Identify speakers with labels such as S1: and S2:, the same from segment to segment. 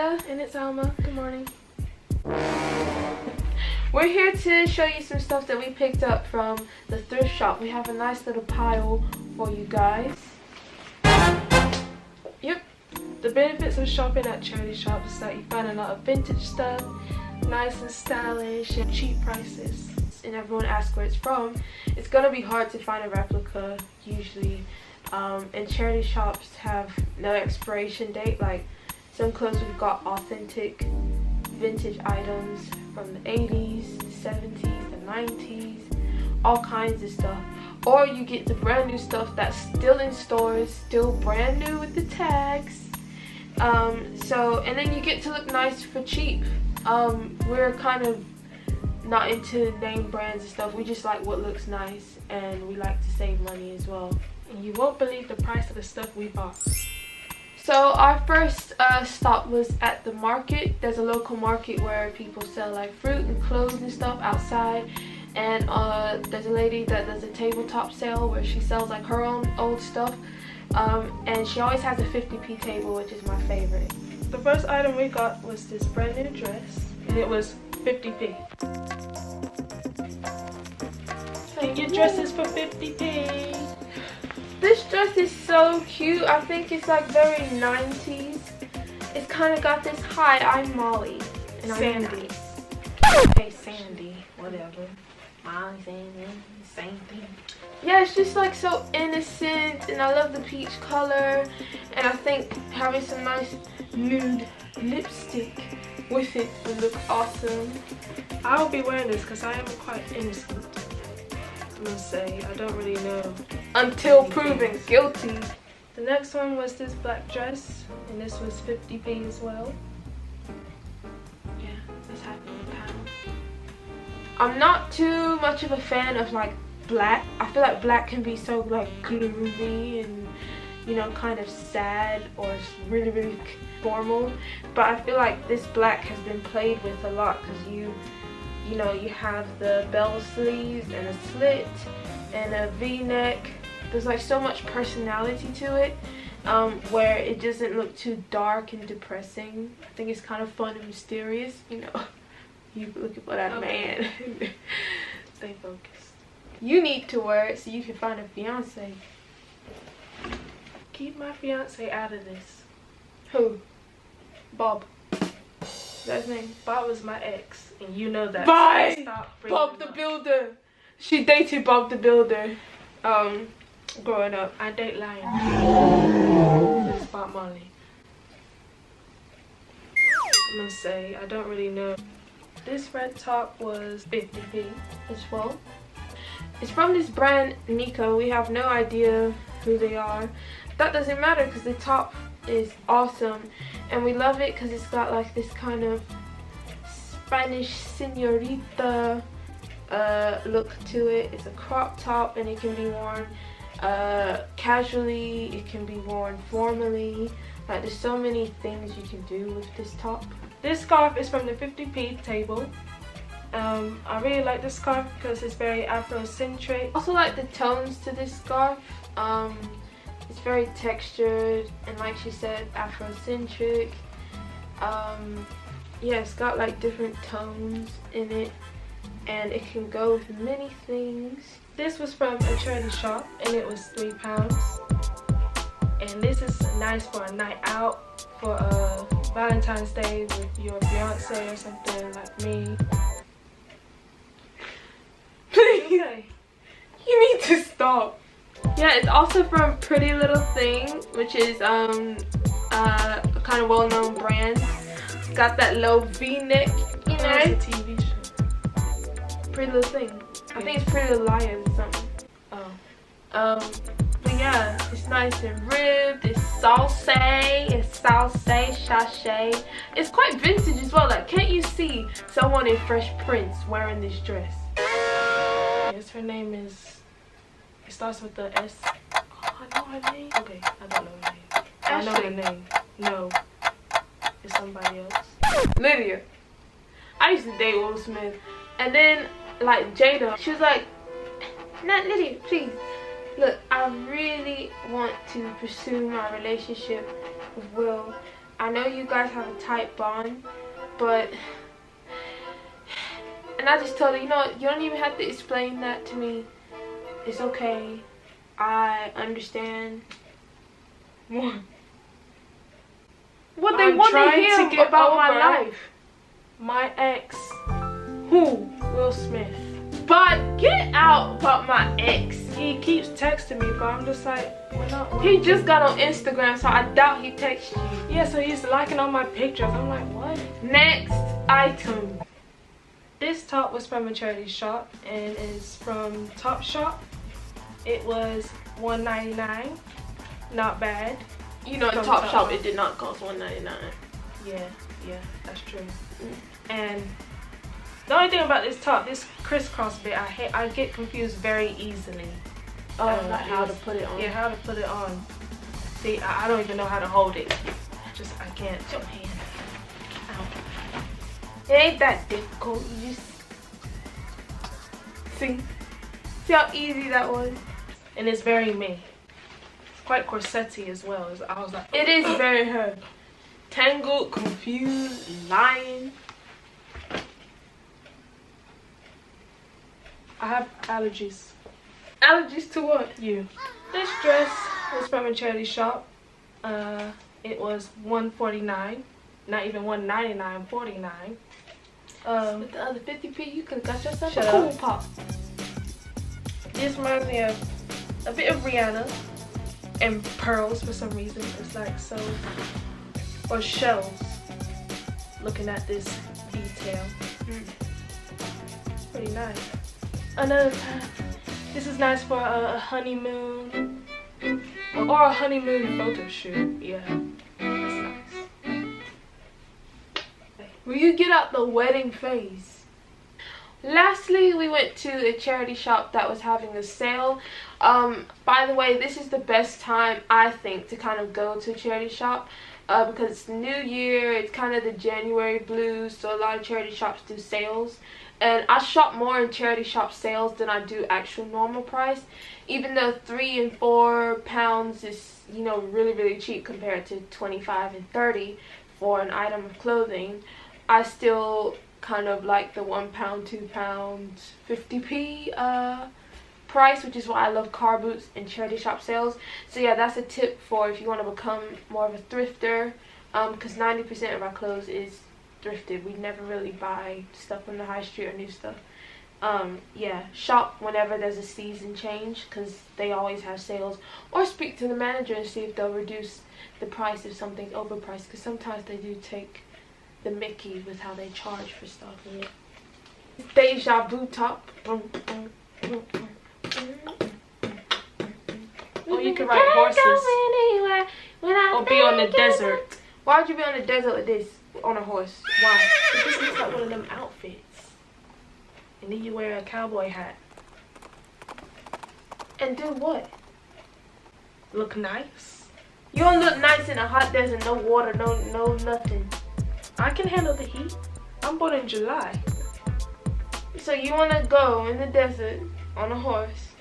S1: Lydia.
S2: And it's Alma. Good morning.
S1: We're here to show you some stuff that we picked up from the thrift shop. We have a nice little pile for you guys.
S2: Yep. The benefits of shopping at charity shops is that you find a lot of vintage stuff, nice and stylish, and cheap prices.
S1: And everyone asks where it's from. It's gonna be hard to find a replica usually. And charity shops have no expiration date. Like some clothes, we've got authentic vintage items from the 80s, the 70s, the 90s, all kinds of stuff. Or you get the brand new stuff that's still in stores, still brand new with the tags. And then you get to look nice for cheap. We're kind of not into name brands and stuff. We just like what looks nice, and we like to save money as well.
S2: And you won't believe the price of the stuff we bought.
S1: So our first stop was at the market. There's a local market where people sell like fruit and clothes and stuff outside. And there's a lady that does a tabletop sale where she sells like her own old stuff. And she always has a 50p table, which is my favorite.
S2: The first item we got was this brand new dress, and it was 50p. And your dress is for 50p.
S1: This dress is so cute. I think it's like very 90s. It's kind of got this, hi, I'm Molly. And
S2: Sandy.
S1: Hey, Sandy.
S2: Whatever. Molly, Sandy, same thing.
S1: Yeah, it's just like so innocent, and I love the peach color. And I think having some nice nude lipstick with it would look awesome.
S2: I'll be wearing this because I am quite innocent. I'm gonna say, I don't really know.
S1: Until proven guilty.
S2: The next one was this black dress, and this was 50p as well.
S1: Yeah, that's happening now. I'm not too much of a fan of like black. I feel like black can be so like gloomy and, you know, kind of sad, or it's really, really formal. But I feel like this black has been played with a lot, because you know, you have the bell sleeves and a slit and a v-neck. There's like so much personality to it, where it doesn't look too dark and depressing. I think it's kind of fun and mysterious, you know. You looking for that man.
S2: Stay focused.
S1: You need to wear it so you can find a fiance.
S2: Keep my fiance out of this.
S1: Who? Bob. That's his name.
S2: Bob was my ex, and you know that.
S1: Bye!
S2: So
S1: Bob the Builder. She dated Bob the Builder growing up.
S2: I date Lion. That's Bob Marley. I'm gonna say, I don't really know. This red top was 50p as well.
S1: It's from this brand Nico. We have no idea who they are. That doesn't matter because the top is awesome, and we love it because it's got like this kind of Spanish señorita look to it. It's a crop top, and it can be worn casually, it can be worn formally. Like, there's so many things you can do with this top.
S2: This scarf is from the 50p table. I really like this scarf because it's very Afro-centric.
S1: Also like the tones to this scarf. It's very textured, and like she said, Afro-centric. Yeah, it's got like different tones in it, and it can go with many things.
S2: This was from a charity shop, and it was £3. And this is nice for a night out, for Valentine's Day with your fiance or something like me.
S1: Please, you need to stop. Yeah, it's also from Pretty Little Thing, which is a kind of well-known brand. It's got that low V-neck, you know.
S2: It's a TV show.
S1: Pretty Little Thing. I think it's Pretty Little Liars or something.
S2: Oh.
S1: But yeah, it's nice and ribbed. It's saucy, sachet. It's quite vintage as well. Like, can't you see someone in Fresh Prince wearing this dress?
S2: Yes, her name is. It starts with the S. Oh, I know her name. Okay, I don't know her name. I know her name. No, it's somebody else.
S1: Lydia. I used to date Will Smith, and then like Jada, she was like, "Nah, Lydia, please. Look, I really want to pursue my relationship with Will, I know you guys have a tight bond, but, and I just told her, you know, you don't even have to explain that to me. It's okay. I understand. What they want to hear about my life.
S2: My ex.
S1: Who?
S2: Will Smith.
S1: But get out about my ex.
S2: He keeps texting me, but I'm just like, we're not.
S1: He just got on Instagram, so I doubt he texted you.
S2: Yeah, so he's liking all my pictures. I'm like, what?
S1: Next item.
S2: This top was from a charity shop and is from Topshop. It was $1.99. Not bad.
S1: You know, in Topshop it did not cost $1.99.
S2: Yeah, that's true. And the only thing about this top, this crisscross bit, I get confused very easily.
S1: Like how to put it on.
S2: Yeah, how to put it on. See, I don't even know how to hold it. I can't.
S1: Your hand. Ow. It ain't that difficult. You just see how easy that was.
S2: And it's very me. It's quite corset-y as well. I was like,
S1: it is very her. Tangled, confused, lying.
S2: I have allergies.
S1: Allergies to what?
S2: You. This dress was from a charity shop. It was $1.49. Not even $1.99, $49.
S1: With the other 50p, you could have got yourself a
S2: Shut
S1: cool
S2: up.
S1: pop.
S2: This reminds me of a bit of Rihanna and pearls for some reason. It's like so, or shells. Looking at this detail, pretty nice. Another time, this is nice for a honeymoon or a honeymoon photo shoot. Yeah, that's nice.
S1: Will you get out the wedding phase? Lastly, we went to a charity shop that was having a sale. By the way, this is the best time, I think, to kind of go to a charity shop because it's New Year, it's kind of the January blues, so a lot of charity shops do sales. And I shop more in charity shop sales than I do actual normal price, even though 3 and 4 pounds is, you know, really, really cheap compared to 25 and 30 for an item of clothing. I still kind of like the 1 pound, 2 pounds, 50p price, which is why I love car boots and charity shop sales. So yeah, that's a tip for if you want to become more of a thrifter, because 90% of our clothes is thrifted. We never really buy stuff from the high street or new stuff. Yeah, shop whenever there's a season change because they always have sales, or speak to the manager and see if they'll reduce the price if something's overpriced, because sometimes they do take the Mickey with how they charge for stuff. Deja vu top.
S2: Or you can ride horses or be on the desert.
S1: Why would you be on the desert with this on a horse? Why?
S2: It just looks like one of them outfits. And then you wear a cowboy hat.
S1: And do what?
S2: Look nice.
S1: You don't look nice in a hot desert, no water, no nothing.
S2: I can handle the heat. I'm born in July.
S1: So you want to go in the desert on a horse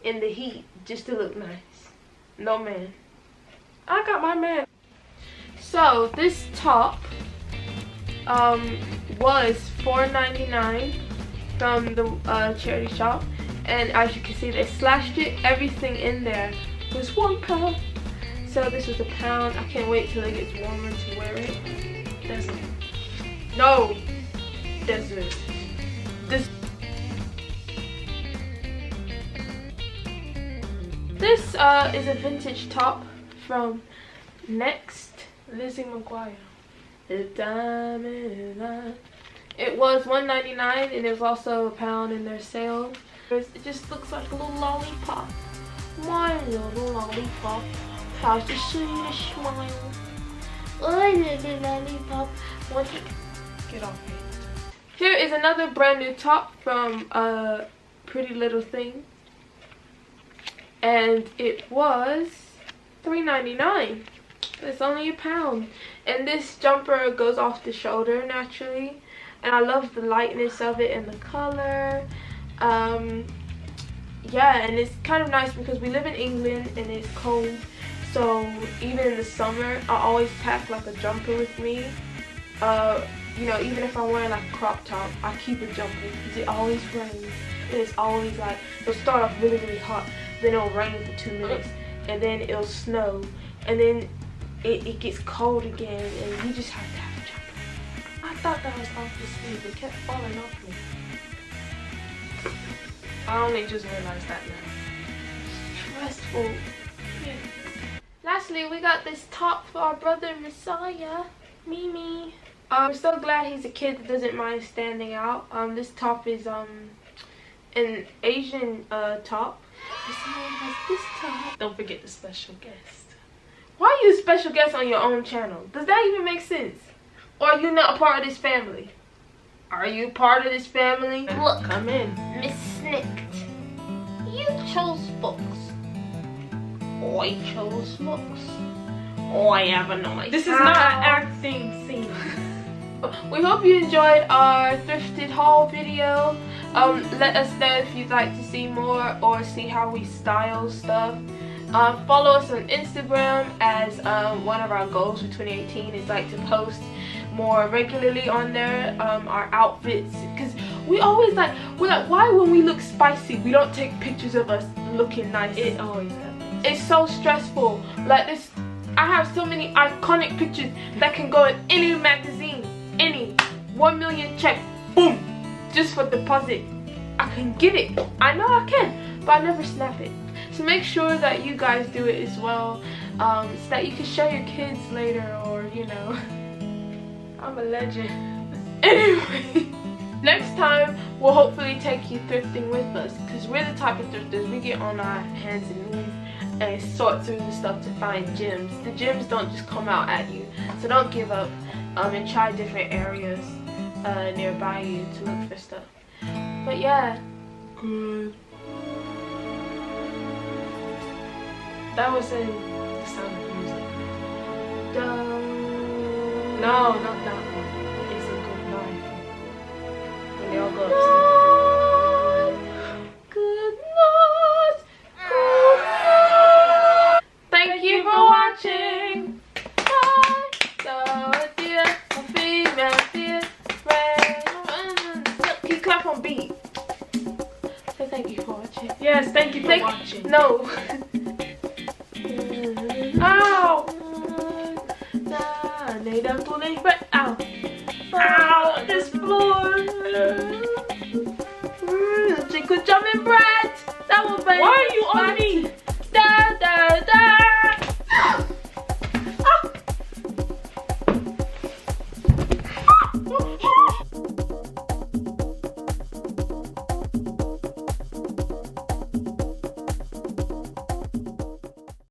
S1: in the heat just to look nice? No, man.
S2: I got my man.
S1: So this top was $4.99 from the charity shop, and as you can see, they slashed it. Everything in there was 1 pound. So this was a pound. I can't wait till it gets warmer to wear it. Desert. No. Desert. This is a vintage top from Next.
S2: Lizzie McGuire.
S1: The diamond line. It was $1.99 and it was also a pound in their sale. It just looks like a little lollipop. My little lollipop has the sweetest smile. Oh, little lollipop.
S2: Get off me.
S1: Here is another brand new top from Pretty Little Thing. And it was $3.99. It's only a pound. And this jumper goes off the shoulder naturally. And I love the lightness of it and the color. Yeah, and it's kind of nice because we live in England and it's cold. So even in the summer, I always pack like a jumper with me. You know, even if I'm wearing like a crop top, I keep a jumper because it always rains. And it's always like, it'll start off really, really hot, then it'll rain for 2 minutes, and then it'll snow, and then it gets cold again, and you just have to have a jumper. I thought that was off the sleeve. It kept falling off me.
S2: I only just realized that now.
S1: Stressful. Yeah. Lastly, we got this top for our brother Messiah, Mimi. I'm so glad he's a kid that doesn't mind standing out. This top is an Asian top. Messiah has this top.
S2: Don't forget the special guest.
S1: Why are you a special guest on your own channel? Does that even make sense? Or are you not a part of this family? Are you part of this family? Look,
S2: Come in.
S1: Miss Snicked. You chose books. I chose books. I have a noise.
S2: This is not an acting scene.
S1: We hope you enjoyed our thrifted haul video. Let us know if you'd like to see more or see how we style stuff. Follow us on Instagram, as one of our goals for 2018 is like to post more regularly on there, our outfits, because we're like, why when we look spicy we don't take pictures of us looking nice?
S2: It always happens.
S1: It's so stressful. Like this, I have so many iconic pictures that can go in any magazine, any 1 million check, boom, just for deposit. I can get it. I know I can, but I never snap it. So make sure that you guys do it as well, so that you can show your kids later, or you know.
S2: I'm a legend.
S1: Anyway, next time we'll hopefully take you thrifting with us, because we're the type of thrifters, we get on our hands and knees and sort through the stuff to find gems. The gems don't just come out at you, so don't give up, and try different areas nearby you to look for stuff. But yeah,
S2: Good. That was in The Sound of Music. No, not that one. It's in Good Night. When they all go upstairs.
S1: Good night. Good night. Thank you for watching. Bye. So dear, female, dear friend. Can you clap on beat? So thank you for watching.
S2: Yes, thank you for watching.
S1: No. Ow. Ow! Ow! This floor! Chicken jumping bread! That was bad.
S2: Why are you on me?